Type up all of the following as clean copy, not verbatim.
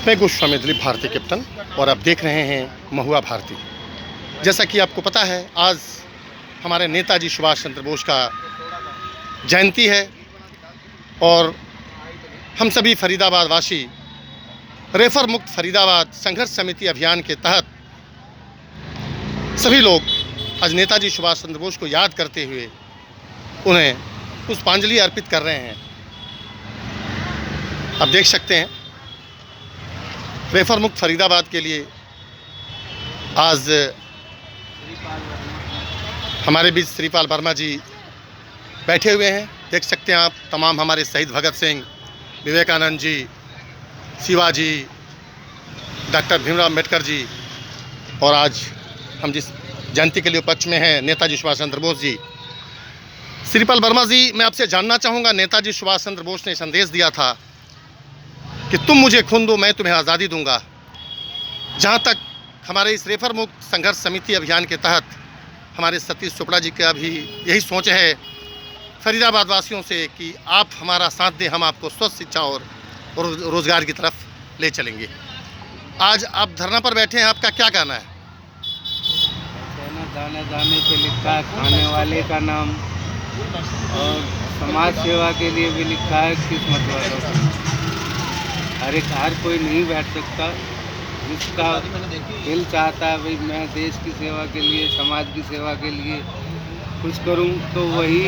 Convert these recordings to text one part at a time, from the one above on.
मैं गोस्वामी दिलीप भारती कैप्टन और आप देख रहे हैं महुआ भारती। जैसा कि आपको पता है, आज हमारे नेताजी सुभाष चंद्र बोस का जयंती है और हम सभी फरीदाबाद वासी रेफर मुक्त फरीदाबाद संघर्ष समिति अभियान के तहत सभी लोग आज नेताजी सुभाष चंद्र बोस को याद करते हुए उन्हें पुष्पांजलि अर्पित कर रहे हैं। आप देख सकते हैं, रेफर मुक्त फरीदाबाद के लिए आज हमारे बीच श्रीपाल वर्मा जी बैठे हुए हैं। देख सकते हैं आप, तमाम हमारे शहीद भगत सिंह, विवेकानंद जी, शिवाजी, डॉक्टर भीमराव अम्बेडकर जी, और आज हम जिस जयंती के लिए उपस्थित में हैं नेताजी सुभाष चंद्र बोस जी। श्रीपाल वर्मा जी, मैं आपसे जानना चाहूँगा, नेताजी सुभाष चंद्र बोस ने संदेश दिया था कि तुम मुझे खून दो, मैं तुम्हें आज़ादी दूंगा। जहाँ तक हमारे इस रेफर मुक्त संघर्ष समिति अभियान के तहत हमारे सतीश चोपड़ा जी का भी यही सोच है फरीदाबाद वासियों से कि आप हमारा साथ दें, हम आपको स्वस्थ शिक्षा और रोज़गार की तरफ ले चलेंगे। आज आप धरना पर बैठे हैं, आपका क्या कहना है? दाने दाने पे लिखा है खाने वाले का नाम, और समाज सेवा के लिए भी लिखा है किस्मत वालों का। हर कोई नहीं बैठ सकता, जिसका दिल चाहता है भाई मैं देश की सेवा के लिए, समाज की सेवा के लिए कुछ करूं, तो वही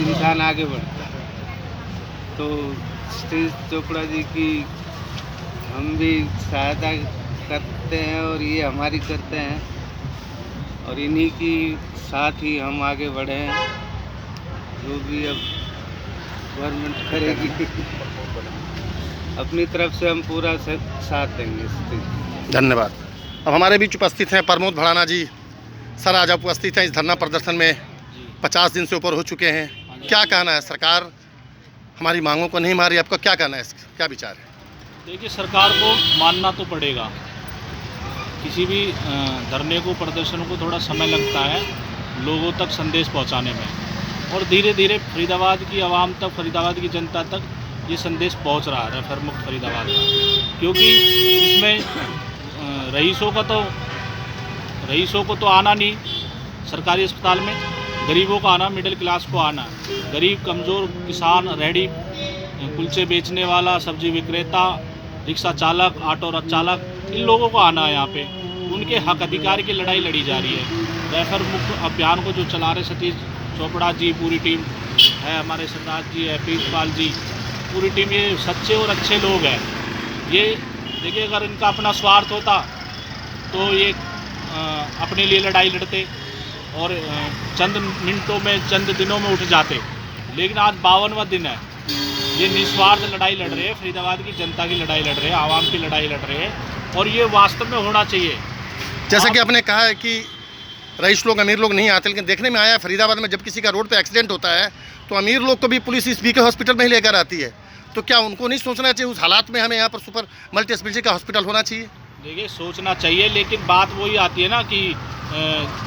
इंसान आगे बढ़ता है। तो सतीश चोपड़ा जी की हम भी सहायता करते हैं और ये हमारी करते हैं, और इन्हीं की साथ ही हम आगे बढ़े हैं। जो भी अब गवर्नमेंट करेगी अपनी तरफ से हम पूरा साथ देंगे। धन्यवाद। अब हमारे बीच उपस्थित हैं प्रमोद भड़ाना जी। सर, आज आप उपस्थित हैं इस धरना प्रदर्शन में, 50 दिन से ऊपर हो चुके हैं। क्या कहना है? सरकार हमारी मांगों को नहीं मान रही, आपका क्या कहना है, इसका क्या विचार है? देखिए, सरकार को मानना तो पड़ेगा। किसी भी धरने को, प्रदर्शन को थोड़ा समय लगता है लोगों तक संदेश पहुंचाने में, और धीरे धीरे फरीदाबाद की आवाम तक, फरीदाबाद की जनता तक ये संदेश पहुंच रहा है रेफर मुक्त फरीदाबाद का। क्योंकि इसमें रईसों को तो आना नहीं सरकारी अस्पताल में, गरीबों को आना, मिडिल क्लास को आना। गरीब, कमज़ोर, किसान, रेहड़ी, कुलचे बेचने वाला, सब्जी विक्रेता, रिक्शा चालक, ऑटो चालक, इन लोगों को आना है यहाँ पे। उनके हक अधिकार की लड़ाई लड़ी जा रही है। रेफर मुक्त अभियान को जो चला रहे सतीश चोपड़ा जी, पूरी टीम है, हमारे सरदार जी है, प्रीतपाल जी, पूरी टीम, ये सच्चे और अच्छे लोग हैं। ये देखिए, अगर इनका अपना स्वार्थ होता तो ये अपने लिए लड़ाई लड़ते और चंद मिनटों में, चंद दिनों में उठ जाते। लेकिन आज 52वां दिन है, ये निस्वार्थ लड़ाई लड़ रहे हैं, फरीदाबाद की जनता की लड़ाई लड़ रहे हैं, आवाम की लड़ाई लड़ रहे हैं, और ये वास्तव में होना चाहिए। जैसा कि आपने कहा है कि रईस लोग, अमीर लोग नहीं आते, लेकिन देखने में आया है फरीदाबाद में जब किसी का रोड पे एक्सीडेंट होता है तो अमीर लोग को भी पुलिस इस बीके हॉस्पिटल में ही लेकर आती है। तो क्या उनको नहीं सोचना चाहिए उस हालात में हमें यहाँ पर सुपर मल्टी स्पेशलिटी का हॉस्पिटल होना चाहिए? देखिए, सोचना चाहिए, लेकिन बात वही आती है ना कि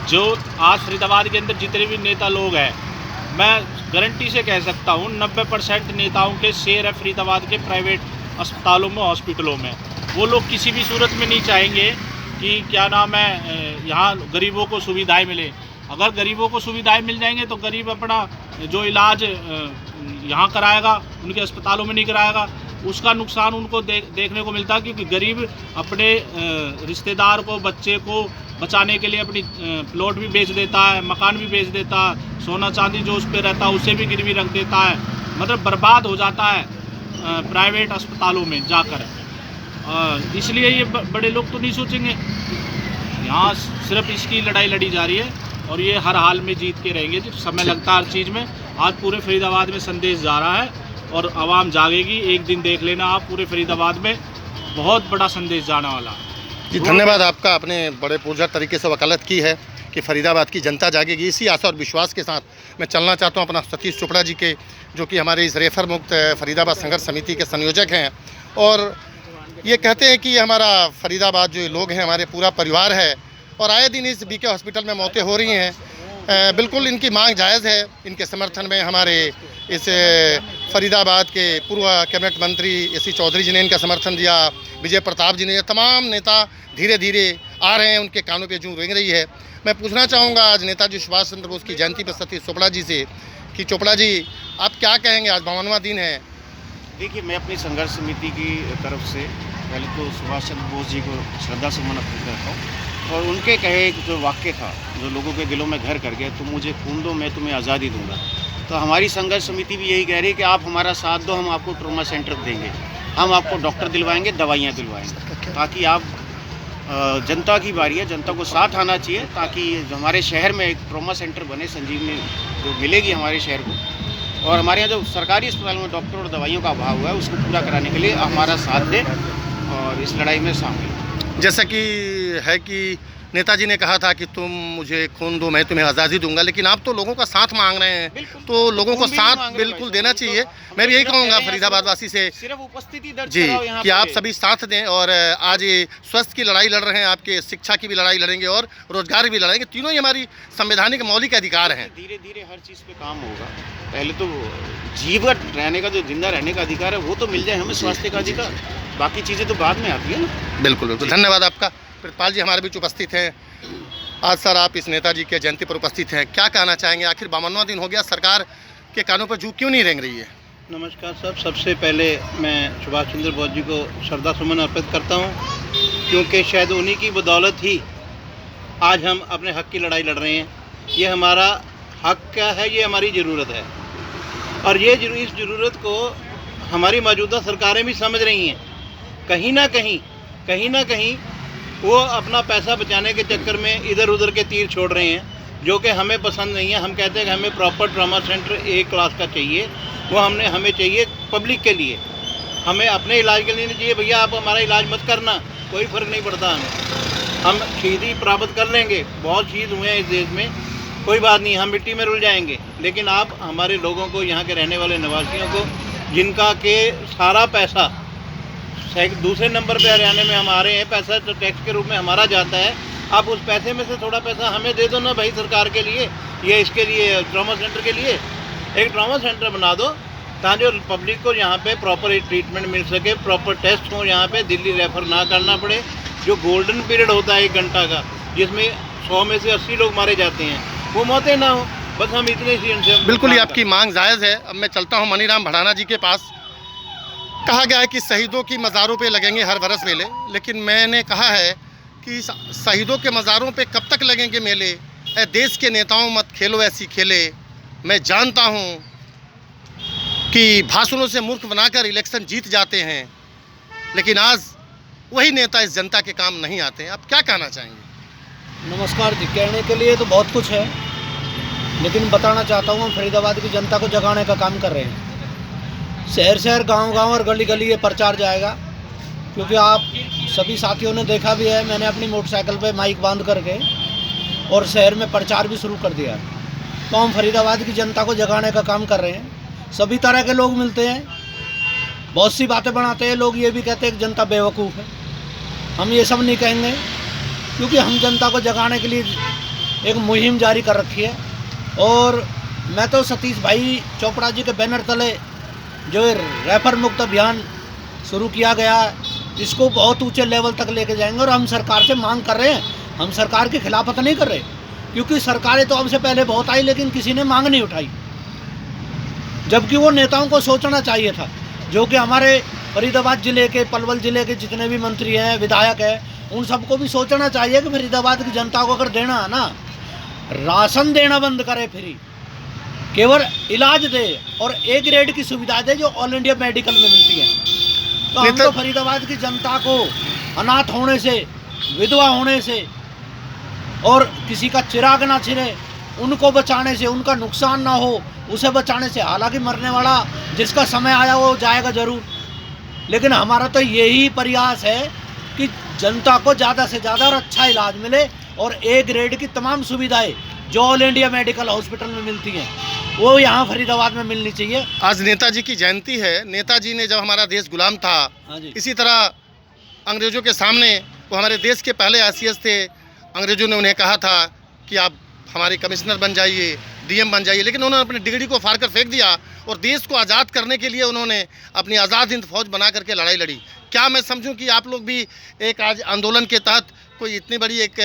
जो आज फरीदाबाद के अंदर जितने भी नेता लोग हैं, मैं गारंटी से कह सकता हूँ 90% नेताओं के शेयर है फरीदाबाद के प्राइवेट अस्पतालों में, हॉस्पिटलों में। वो लोग किसी भी सूरत में नहीं चाहेंगे कि क्या नाम है, यहाँ गरीबों को सुविधाएं मिले। अगर गरीबों को सुविधाएं मिल जाएंगे तो गरीब अपना जो इलाज यहाँ कराएगा, उनके अस्पतालों में नहीं कराएगा, उसका नुकसान उनको देखने को मिलता है। क्योंकि गरीब अपने रिश्तेदार को, बच्चे को बचाने के लिए अपनी प्लॉट भी बेच देता है, मकान भी बेच देता है, सोना चांदी जो उस पर रहता है उसे भी गिरवी रख देता है, मतलब बर्बाद हो जाता है प्राइवेट अस्पतालों में जाकर। इसलिए ये बड़े लोग तो नहीं सोचेंगे, यहाँ सिर्फ इसकी लड़ाई लड़ी जा रही है, और ये हर हाल में जीत के रहेंगे। जब समय लगता है हर चीज़ में, आज पूरे फरीदाबाद में संदेश जा रहा है और आवाम जागेगी। एक दिन देख लेना आप, पूरे फरीदाबाद में बहुत बड़ा संदेश जाने वाला है। जी, धन्यवाद आपका। आपने बड़े पुरजोर तरीके से वकालत की है कि फरीदाबाद की जनता जागेगी। इसी आशा और विश्वास के साथ मैं चलना चाहता हूँ अपना सतीश चोपड़ा जी के, जो कि हमारे इस रेफर मुक्त फरीदाबाद संघर्ष समिति के संयोजक हैं, और ये कहते हैं कि हमारा फरीदाबाद जो लोग हैं, हमारे पूरा परिवार है, और आए दिन इस बीके हॉस्पिटल में मौतें हो रही हैं। बिल्कुल इनकी मांग जायज़ है। इनके समर्थन में हमारे इस फरीदाबाद के पूर्व कैबिनेट मंत्री एस.सी. चौधरी जी ने इनका समर्थन दिया, विजय प्रताप जी ने, तमाम नेता धीरे धीरे आ रहे हैं, उनके कानों पे जूं रेंग रही है। मैं पूछना चाहूँगा आज नेताजी सुभाष चंद्र बोस की जयंती पर सतीश चोपड़ा जी से कि चोपड़ा जी आप क्या कहेंगे, आज 52वां दिन है। देखिए, मैं अपनी संघर्ष समिति की तरफ से पहले तो सुभाष चंद्र बोस जी को श्रद्धा सुमन अर्पित करता हूँ और उनके कहे एक जो वाक्य था जो लोगों के दिलों में घर कर गया, तुम मुझे खून दो मैं तुम्हें आज़ादी दूंगा। तो हमारी संघर्ष समिति भी यही कह रही है कि आप हमारा साथ दो, हम आपको ट्रॉमा सेंटर देंगे, हम आपको डॉक्टर दिलवाएंगे, दवाइयाँ दिलवाएंगे, ताकि आप जनता की बारी है, जनता को साथ आना चाहिए ताकि हमारे शहर में एक ट्रॉमा सेंटर बने, संजीवनी जो मिलेगी हमारे शहर को, और हमारे यहाँ जो सरकारी अस्पताल में डॉक्टर और दवाइयों का अभाव हुआ है उसको पूरा कराने के लिए हमारा साथ दें और इस लड़ाई में शामिल। जैसा कि है कि नेताजी ने कहा था कि तुम मुझे खून दो मैं तुम्हें आज़ादी दूंगा, लेकिन आप तो लोगों का साथ मांग रहे हैं, तो लोगों को साथ बिल्कुल देना चाहिए। मैं भी यही कहूँगा फरीदाबाद वासी से सिर्फ उपस्थिति दर्ज जी कराओ यहाँ कि पे। आप सभी साथ दें और आज ये स्वास्थ्य की लड़ाई लड़ रहे हैं, आपके शिक्षा की भी लड़ाई लड़ेंगे और रोजगार भी लड़ेंगे, तीनों ही हमारी संवैधानिक मौलिक अधिकार हैं। धीरे धीरे हर चीज़ पे काम होगा। पहले तो जीवित रहने का, जो जिंदा रहने का अधिकार है वो तो मिल जाए हमें, स्वास्थ्य का अधिकार, बाकी चीज़ें तो बाद में आती है ना। बिल्कुल बिल्कुल, धन्यवाद आपका। प्रितपाल जी हमारे बीच उपस्थित हैं। आज सर आप इस नेताजी के जयंती पर उपस्थित हैं, क्या कहना चाहेंगे? आखिर 52वां दिन हो गया, सरकार के कानों पर जूं क्यों नहीं रेंग रही है? नमस्कार साहब, सबसे पहले मैं सुभाष चंद्र बोस जी को श्रद्धा सुमन अर्पित करता हूं, क्योंकि शायद उन्हीं की बदौलत ही आज हम अपने हक़ की लड़ाई लड़ रहे हैं। ये हमारा हक़ क्या है, ये हमारी ज़रूरत है, और ये इस ज़रूरत को हमारी मौजूदा सरकारें भी समझ रही हैं। कहीं ना कहीं वो अपना पैसा बचाने के चक्कर में इधर उधर के तीर छोड़ रहे हैं, जो कि हमें पसंद नहीं है। हम कहते हैं कि हमें प्रॉपर ट्रॉमा सेंटर ए क्लास का चाहिए, वो हमें चाहिए पब्लिक के लिए, हमें अपने इलाज के लिए नहीं चाहिए। भैया आप हमारा इलाज मत करना, कोई फ़र्क नहीं पड़ता हमें, हम शहीदी प्राप्त कर लेंगे, बहुत शहीद हुए हैं इस देश में, कोई बात नहीं, हम मिट्टी में रुल जाएंगे, लेकिन आप हमारे लोगों को, यहाँ के रहने वाले निवासियों को, जिनका के सारा पैसा दूसरे नंबर पे हरियाणा में हम आ रहे हैं, पैसा तो टैक्स के रूप में हमारा जाता है, आप उस पैसे में से थोड़ा पैसा हमें दे दो ना भाई, सरकार के लिए, ये इसके लिए ट्रॉमा सेंटर के लिए एक ट्रॉमा सेंटर बना दो, ताकि पब्लिक को यहाँ पे प्रॉपर ट्रीटमेंट मिल सके, प्रॉपर टेस्ट हो, यहाँ पे दिल्ली रेफर ना करना पड़े। जो गोल्डन पीरियड होता है 1 घंटा का, जिसमें 100 में से 80 लोग मारे जाते हैं, वो मौतें ना हो, बस हम इतने सी उनसे। बिल्कुल ही आपकी मांग जायज़ है। अब मैं चलता हूँ मनीराम भड़ाना जी के पास। कहा गया है कि शहीदों की मज़ारों पे लगेंगे हर बरस मेले, लेकिन मैंने कहा है कि शहीदों के मज़ारों पे कब तक लगेंगे मेले? ऐ देश के नेताओं मत खेलो ऐसी खेले। मैं जानता हूँ कि भाषणों से मूर्ख बनाकर इलेक्शन जीत जाते हैं, लेकिन आज वही नेता इस जनता के काम नहीं आते हैं। आप क्या कहना चाहेंगे? नमस्कार जी, कहने के लिए तो बहुत कुछ है, लेकिन बताना चाहता हूँ हम फरीदाबाद की जनता को जगाने का काम कर रहे हैं। शहर गांव और गली गली ये प्रचार जाएगा, क्योंकि आप सभी साथियों ने देखा भी है, मैंने अपनी मोटरसाइकिल पे माइक बांध करके और शहर में प्रचार भी शुरू कर दिया है। तो हम फरीदाबाद की जनता को जगाने का काम कर रहे हैं। सभी तरह के लोग मिलते हैं, बहुत सी बातें बनाते हैं लोग, ये भी कहते हैं कि जनता बेवकूफ़ है। हम ये सब नहीं कहेंगे, क्योंकि हम जनता को जगाने के लिए एक मुहिम जारी कर रखी है। और मैं तो सतीश भाई चोपड़ा जी के बैनर तले जो रेफर मुक्त अभियान शुरू किया गया है, इसको बहुत ऊंचे लेवल तक लेके जाएंगे। और हम सरकार से मांग कर रहे हैं, हम सरकार के खिलाफत नहीं कर रहे, क्योंकि सरकारें तो हमसे पहले बहुत आई, लेकिन किसी ने मांग नहीं उठाई। जबकि वो नेताओं को सोचना चाहिए था, जो कि हमारे फरीदाबाद ज़िले के, पलवल ज़िले के जितने भी मंत्री हैं, विधायक हैं, उन सबको भी सोचना चाहिए कि फरीदाबाद की जनता को अगर देना है ना, राशन देना बंद करे, फ्री केवल इलाज दे और ए ग्रेड की सुविधा दे जो ऑल इंडिया मेडिकल में मिलती है। तो हम तो फरीदाबाद की जनता को अनाथ होने से, विधवा होने से और किसी का चिराग ना छिरे, उनको बचाने से, उनका नुकसान ना हो, उसे बचाने से। हालांकि मरने वाला जिसका समय आया वो जाएगा ज़रूर, लेकिन हमारा तो यही प्रयास है कि जनता को ज़्यादा से ज़्यादा और अच्छा इलाज मिले और ए ग्रेड की तमाम सुविधाएं जो ऑल इंडिया मेडिकल हॉस्पिटल में मिलती हैं वो यहाँ फरीदाबाद में मिलनी चाहिए। आज नेताजी की जयंती है। नेताजी ने जब हमारा देश गुलाम था, इसी तरह अंग्रेज़ों के सामने वो हमारे देश के पहले आईसीएस थे। अंग्रेज़ों ने उन्हें कहा था कि आप हमारे कमिश्नर बन जाइए, डीएम बन जाइए, लेकिन उन्होंने अपनी डिग्री को फाड़ कर फेंक दिया और देश को आज़ाद करने के लिए उन्होंने अपनी आज़ाद हिंद फौज बना करके लड़ाई लड़ी। क्या मैं समझूं कि आप लोग भी एक आज आंदोलन के तहत कोई इतनी बड़ी एक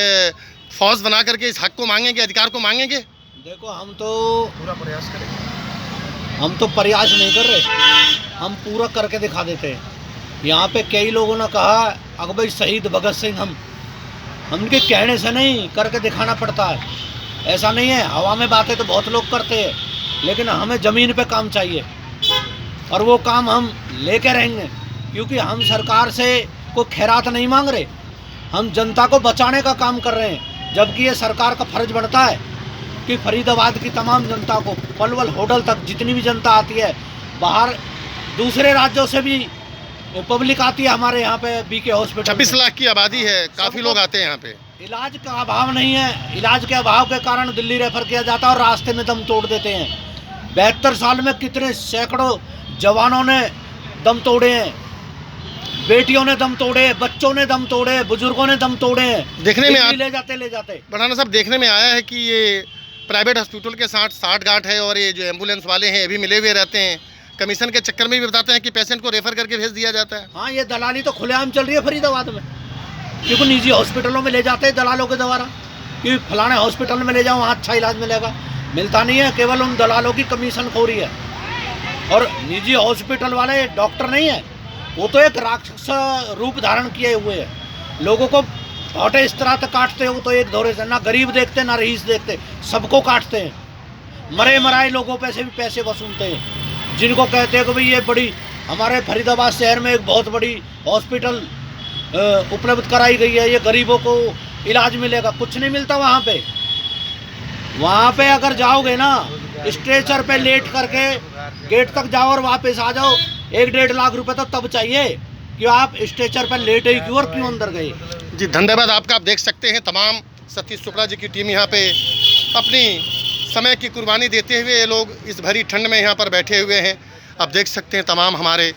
फौज बना करके इस हक को मांगेंगे, अधिकार को मांगेंगे? देखो, हम तो पूरा प्रयास करेंगे। हम तो प्रयास नहीं कर रहे, हम पूरा करके दिखा देते हैं। यहाँ पे कई लोगों ने कहा अगर भाई शहीद भगत सिंह हम उनके कहने से नहीं, करके दिखाना पड़ता है। ऐसा नहीं है, हवा में बातें तो बहुत लोग करते हैं, लेकिन हमें ज़मीन पे काम चाहिए और वो काम हम लेके रहेंगे, क्योंकि हम सरकार से कोई खैरात नहीं मांग रहे, हम जनता को बचाने का काम कर रहे हैं। जबकि ये सरकार का फर्ज बनता है कि फरीदाबाद की तमाम जनता को, पलवल होटल तक जितनी भी जनता आती है, बाहर दूसरे राज्यों से भी पब्लिक आती है हमारे यहाँ पे बीके हॉस्पिटल। 26 लाख की आबादी है, काफ़ी लोग आते हैं यहाँ पे। इलाज का अभाव नहीं है, इलाज के अभाव के कारण दिल्ली रेफर किया जाता है और रास्ते में दम तोड़ देते हैं। 72 साल में कितने सैकड़ों जवानों ने दम तोड़े हैं, बेटियों ने दम तोड़े, बच्चों ने दम तोड़े, बुजुर्गों ने दम तोड़े हैं। देखने में ले जाते बढ़ाना साहब, देखने में आया है कि ये प्राइवेट हॉस्पिटल के साथ साठगांठ है और ये जो एम्बुलेंस वाले हैं ये भी मिले हुए रहते हैं। कमीशन के चक्कर में भी बताते हैं कि पेशेंट को रेफर करके भेज दिया जाता है। हाँ, ये दलाली तो खुलेआम चल रही है फरीदाबाद में, क्योंकि निजी हॉस्पिटलों में ले जाते हैं दलालों के द्वारा कि फलाने हॉस्पिटल में ले जाओ, वहाँ अच्छा इलाज मिलेगा। मिलता नहीं है, केवल उन दलालों की कमीशन खोरी है। और निजी हॉस्पिटल वाले डॉक्टर नहीं है, वो तो एक राक्षस रूप धारण किए हुए हैं। लोगों को हौटे इस तरह तक काटते हो तो एक दौरे से, ना गरीब देखते ना रईस देखते, सबको काटते हैं। मरे मराए लोगों पे से भी पैसे वसूलते हैं, जिनको कहते हैं कि भाई ये बड़ी हमारे फरीदाबाद शहर में एक बहुत बड़ी हॉस्पिटल उपलब्ध कराई गई है, ये गरीबों को इलाज मिलेगा। कुछ नहीं मिलता वहाँ पे। वहाँ पे अगर जाओगे ना, स्ट्रेचर पे लेट करके गेट तक जाओ और वापस आ जाओ, 1-1.5 लाख रुपए तो तब चाहिए कि आप स्ट्रेचर पर लेटे ही क्यों और क्यों अंदर गए। जी धन्यवाद आपका। आप देख सकते हैं तमाम सतीश शुक्ला जी की टीम यहाँ पे अपनी समय की कुर्बानी देते हुए ये लोग इस भरी ठंड में यहाँ पर बैठे हुए हैं। आप देख सकते हैं तमाम हमारे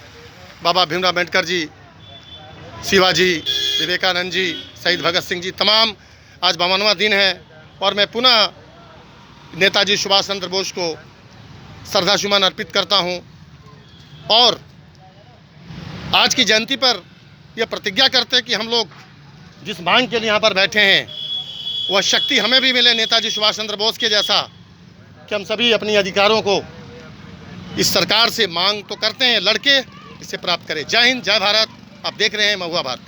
बाबा भीमराव अम्बेडकर जी, शिवाजी, विवेकानंद जी, शहीद भगत सिंह जी, तमाम आज 52वां दिन है और मैं पुनः नेताजी सुभाष चंद्र बोस को श्रद्धासुमन अर्पित करता हूँ और आज की जयंती पर यह प्रतिज्ञा करते हैं कि हम लोग जिस मांग के लिए यहाँ पर बैठे हैं वह शक्ति हमें भी मिले नेताजी सुभाष चंद्र बोस के जैसा, कि हम सभी अपनी अधिकारों को इस सरकार से मांग तो करते हैं, लड़के इसे प्राप्त करें। जय हिंद, जय भारत। आप देख रहे हैं महुआ भारत।